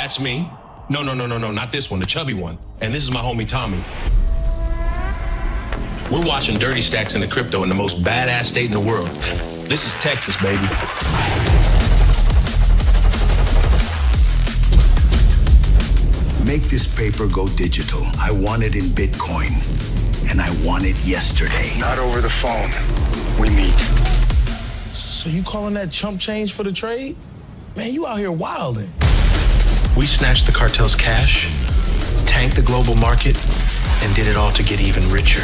That's me. No, not this one, the chubby one. And this is my homie Tommy. We're watching dirty stacks in the crypto in the most badass state in the world. This is Texas, baby. Make this paper go digital. I want it in Bitcoin. And I want it yesterday. Not over the phone. We meet. So you calling that chump change for the trade? Man, you out here wilding. We snatched the cartel's cash, tanked the global market, and did it all to get even richer.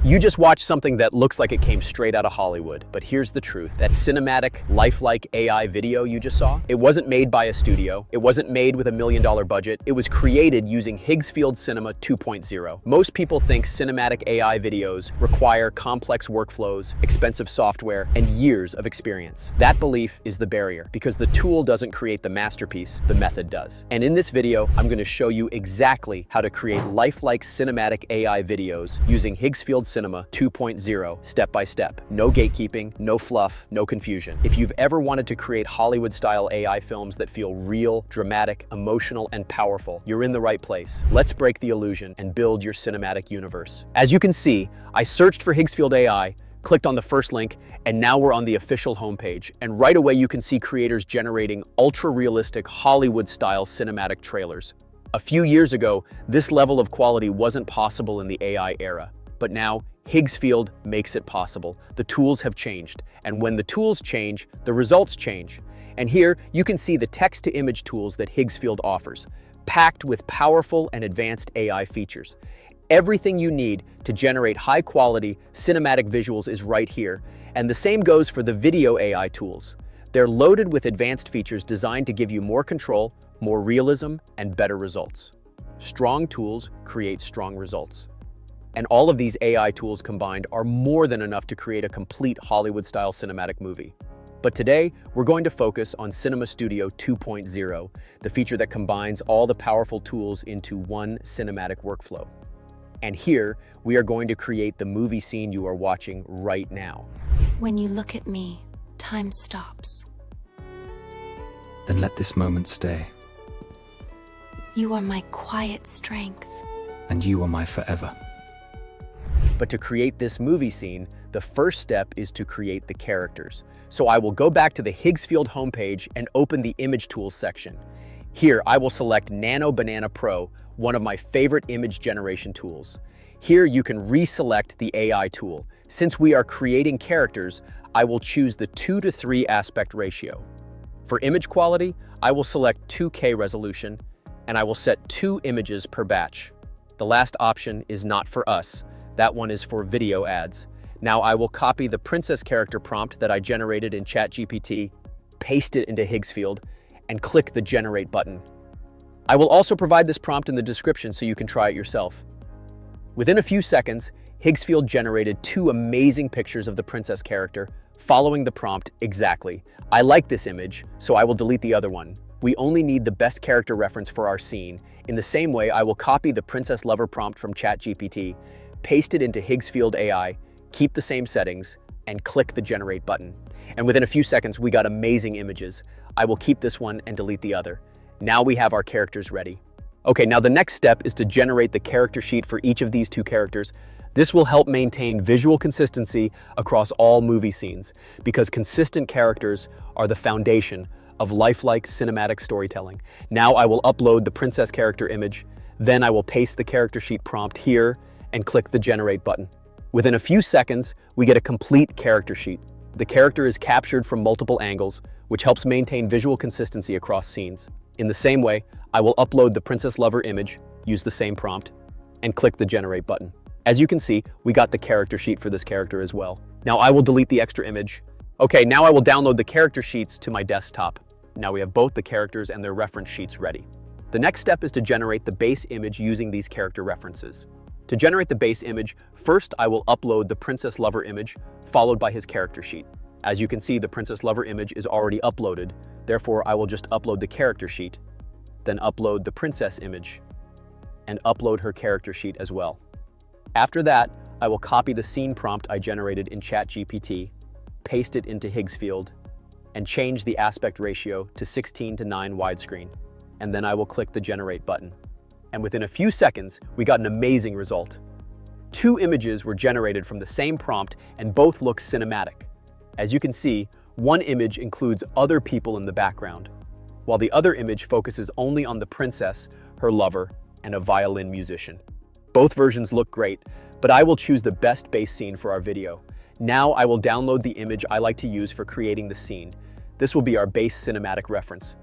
You just watched something that looks like it came straight out of Hollywood, but here's the truth. That cinematic, lifelike AI video you just saw, it wasn't made by a studio. It wasn't made with $1 million budget. It was created using Higgsfield Cinema 2.0. Most people think cinematic AI videos require complex workflows, expensive software, and years of experience. That belief is the barrier, because the tool doesn't create the masterpiece, the method does. And in this video, I'm going to show you exactly how to create lifelike cinematic AI videos using Higgsfield Cinema 2.0 step by step. No gatekeeping, no fluff, no confusion. If you've ever wanted to create Hollywood-style AI films that feel real, dramatic, emotional, and powerful, you're in the right place. Let's break the illusion and build your cinematic universe. As you can see, I searched for Higgsfield AI, clicked on the first link, and now we're on the official homepage. And right away you can see creators generating ultra-realistic Hollywood-style cinematic trailers. A few years ago, this level of quality wasn't possible in the AI era. But now, Higgsfield makes it possible. The tools have changed, and when the tools change, the results change. And here, you can see the text-to-image tools that Higgsfield offers, packed with powerful and advanced AI features. Everything you need to generate high-quality cinematic visuals is right here, and the same goes for the video AI tools. They're loaded with advanced features designed to give you more control, more realism, and better results. Strong tools create strong results. And all of these AI tools combined are more than enough to create a complete Hollywood-style cinematic movie. But today, we're going to focus on Cinema Studio 2.0, the feature that combines all the powerful tools into one cinematic workflow. And here, we are going to create the movie scene you are watching right now. When you look at me, time stops. Then let this moment stay. You are my quiet strength. And you are my forever. But to create this movie scene, the first step is to create the characters. So I will go back to the Higgsfield homepage and open the Image Tools section. Here, I will select Nano Banana Pro, one of my favorite image generation tools. Here, you can reselect the AI tool. Since we are creating characters, I will choose the 2:3 aspect ratio. For image quality, I will select 2K resolution, and I will set 2 images per batch. The last option is not for us. That one is for video ads. Now I will copy the princess character prompt that I generated in ChatGPT, paste it into Higgsfield, and click the Generate button. I will also provide this prompt in the description so you can try it yourself. Within a few seconds, Higgsfield generated 2 amazing pictures of the princess character, following the prompt exactly. I like this image, so I will delete the other one. We only need the best character reference for our scene. In the same way, I will copy the princess lover prompt from ChatGPT, paste it into Higgsfield AI, keep the same settings, and click the Generate button. And within a few seconds, we got amazing images. I will keep this one and delete the other. Now we have our characters ready. Okay, now the next step is to generate the character sheet for each of these 2 characters. This will help maintain visual consistency across all movie scenes, because consistent characters are the foundation of lifelike cinematic storytelling. Now I will upload the princess character image, then I will paste the character sheet prompt here, and click the Generate button. Within a few seconds, we get a complete character sheet. The character is captured from multiple angles, which helps maintain visual consistency across scenes. In the same way, I will upload the princess lover image, use the same prompt, and click the Generate button. As you can see, we got the character sheet for this character as well. Now I will delete the extra image. Okay, now I will download the character sheets to my desktop. Now we have both the characters and their reference sheets ready. The next step is to generate the base image using these character references. To generate the base image, first I will upload the princess lover image, followed by his character sheet. As you can see, the princess lover image is already uploaded, therefore I will just upload the character sheet. then upload the princess image and upload her character sheet as well. After that, I will copy the scene prompt I generated in ChatGPT, paste it into Higgsfield, and change the aspect ratio to 16:9 widescreen. And then I will click the Generate button. And within a few seconds, we got an amazing result. 2 images were generated from the same prompt and both look cinematic. As you can see, one image includes other people in the background, while the other image focuses only on the princess, her lover, and a violin musician. Both versions look great, but I will choose the best base scene for our video. Now I will download the image I like to use for creating the scene. This will be our base cinematic reference.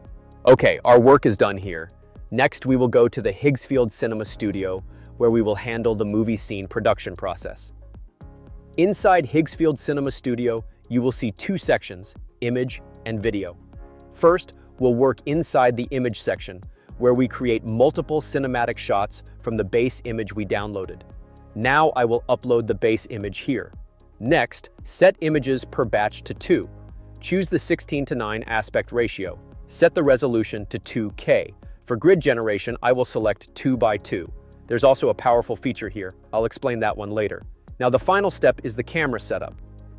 Okay, our work is done here. Next, we will go to the Higgsfield Cinema studio, where we will handle the movie scene production process. Inside Higgsfield Cinema studio, you will see 2 sections, image and video. First, we'll work inside the image section, where we create multiple cinematic shots from the base image we downloaded. Now I will upload the base image here. Next, set images per batch to 2. Choose the 16:9 aspect ratio. Set the resolution to 2K. For grid generation, I will select 2x2. There's also a powerful feature here. I'll explain that one later. Now the final step is the camera setup.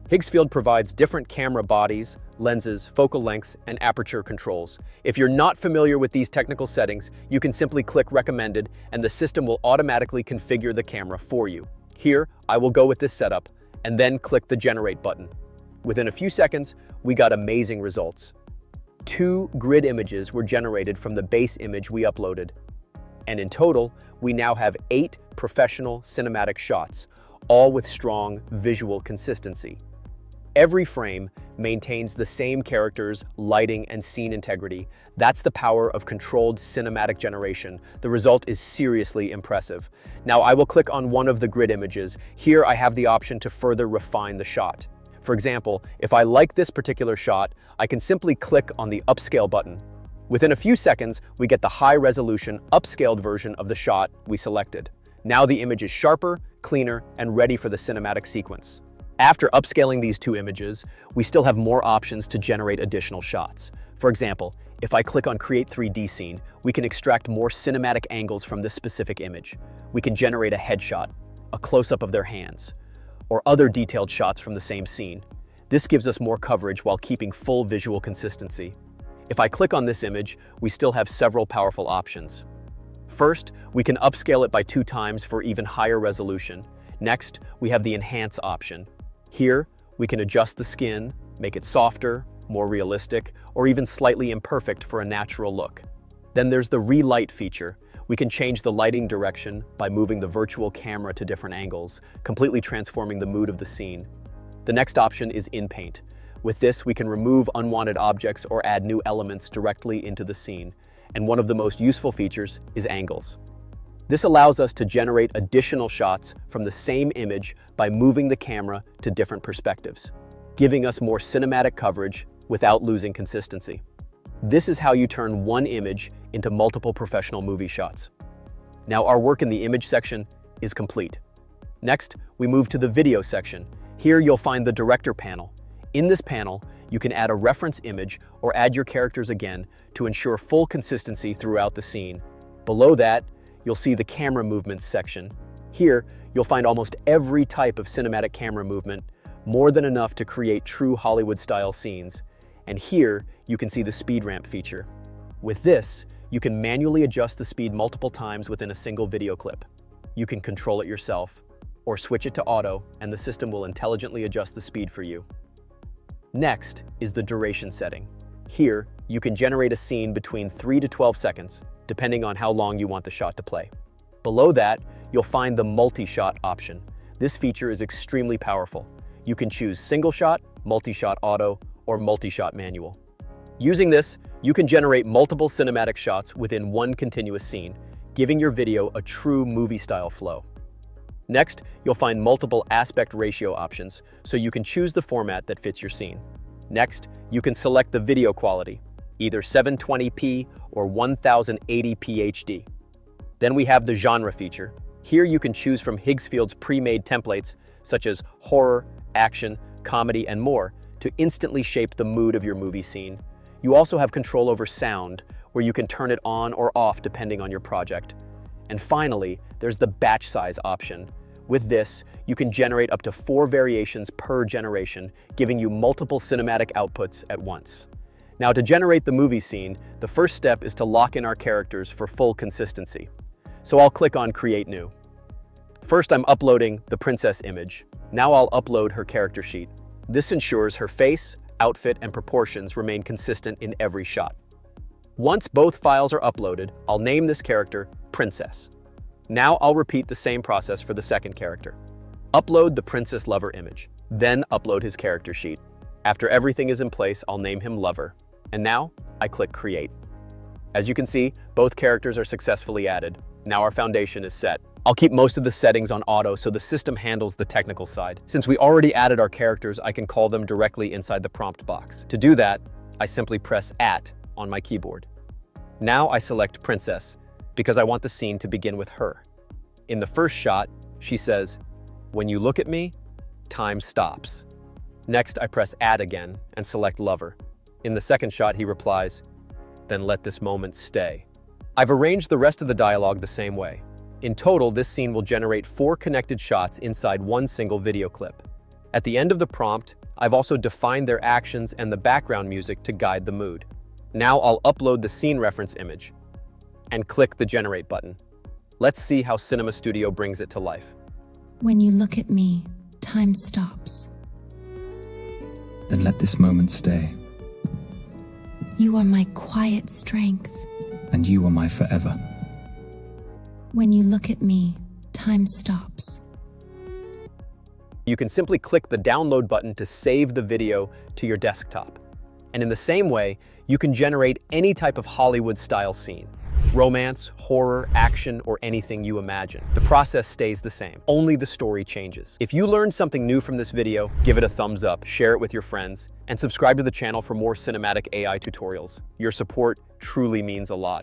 Higgsfield provides different camera bodies, lenses, focal lengths, and aperture controls. If you're not familiar with these technical settings, you can simply click Recommended and the system will automatically configure the camera for you. Here, I will go with this setup and then click the Generate button. Within a few seconds, we got amazing results. 2 grid images were generated from the base image we uploaded. And in total, we now have 8 professional cinematic shots, all with strong visual consistency. Every frame maintains the same characters, lighting, and scene integrity. That's the power of controlled cinematic generation. The result is seriously impressive. Now I will click on one of the grid images. Here I have the option to further refine the shot. For example, if I like this particular shot, I can simply click on the upscale button. Within a few seconds, we get the high-resolution, upscaled version of the shot we selected. Now the image is sharper, cleaner, and ready for the cinematic sequence. After upscaling these 2 images, we still have more options to generate additional shots. For example, if I click on Create 3D Scene, we can extract more cinematic angles from this specific image. We can generate a headshot, a close-up of their hands, or other detailed shots from the same scene. This gives us more coverage while keeping full visual consistency. If I click on this image, we still have several powerful options. First, we can upscale it by 2 times for even higher resolution. Next, we have the Enhance option. Here, we can adjust the skin, make it softer, more realistic, or even slightly imperfect for a natural look. Then there's the Relight feature. We can change the lighting direction by moving the virtual camera to different angles, completely transforming the mood of the scene. The next option is InPaint. With this, we can remove unwanted objects or add new elements directly into the scene. And one of the most useful features is angles. This allows us to generate additional shots from the same image by moving the camera to different perspectives, giving us more cinematic coverage without losing consistency. This is how you turn one image into multiple professional movie shots. Now our work in the image section is complete. Next, we move to the video section. Here you'll find the director panel. In this panel, you can add a reference image or add your characters again to ensure full consistency throughout the scene. Below that, you'll see the camera movements section. Here, you'll find almost every type of cinematic camera movement, more than enough to create true Hollywood-style scenes. And here, you can see the speed ramp feature. With this, you can manually adjust the speed multiple times within a single video clip. You can control it yourself, or switch it to auto, and the system will intelligently adjust the speed for you. Next is the duration setting. Here, you can generate a scene between 3 to 12 seconds, depending on how long you want the shot to play. Below that, you'll find the multi-shot option. This feature is extremely powerful. You can choose single shot, multi-shot auto, or multi-shot manual. Using this, you can generate multiple cinematic shots within one continuous scene, giving your video a true movie-style flow. Next, you'll find multiple aspect ratio options, so you can choose the format that fits your scene. Next, you can select the video quality, either 720p or 1080p HD. Then we have the genre feature. Here you can choose from Higgsfield's pre-made templates, such as horror, action, comedy, and more, to instantly shape the mood of your movie scene. You also have control over sound, where you can turn it on or off depending on your project. And finally, there's the batch size option. With this, you can generate up to 4 variations per generation, giving you multiple cinematic outputs at once. Now, to generate the movie scene, the first step is to lock in our characters for full consistency. So I'll click on Create New. First, I'm uploading the princess image. Now I'll upload her character sheet. This ensures her face, outfit, and proportions remain consistent in every shot. Once both files are uploaded, I'll name this character Princess. Now I'll repeat the same process for the second character. Upload the Princess Lover image, then upload his character sheet. After everything is in place, I'll name him Lover. And now I click Create. As you can see, both characters are successfully added. Now our foundation is set. I'll keep most of the settings on auto so the system handles the technical side. Since we already added our characters, I can call them directly inside the prompt box. To do that, I simply press @ on my keyboard. Now I select Princess, because I want the scene to begin with her. In the first shot, she says, "When you look at me, time stops." Next, I press Add again and select Lover. In the second shot, he replies, "Then let this moment stay." I've arranged the rest of the dialogue the same way. In total, this scene will generate 4 connected shots inside one single video clip. At the end of the prompt, I've also defined their actions and the background music to guide the mood. Now I'll upload the scene reference image and click the Generate button. Let's see how Cinema Studio brings it to life. When you look at me, time stops. Then let this moment stay. You are my quiet strength. And you are my forever. When you look at me, time stops. You can simply click the download button to save the video to your desktop. And in the same way, you can generate any type of Hollywood-style scene. Romance, horror, action, or anything you imagine. The process stays the same, only the story changes. If you learned something new from this video, give it a thumbs up, share it with your friends, and subscribe to the channel for more cinematic AI tutorials. Your support truly means a lot.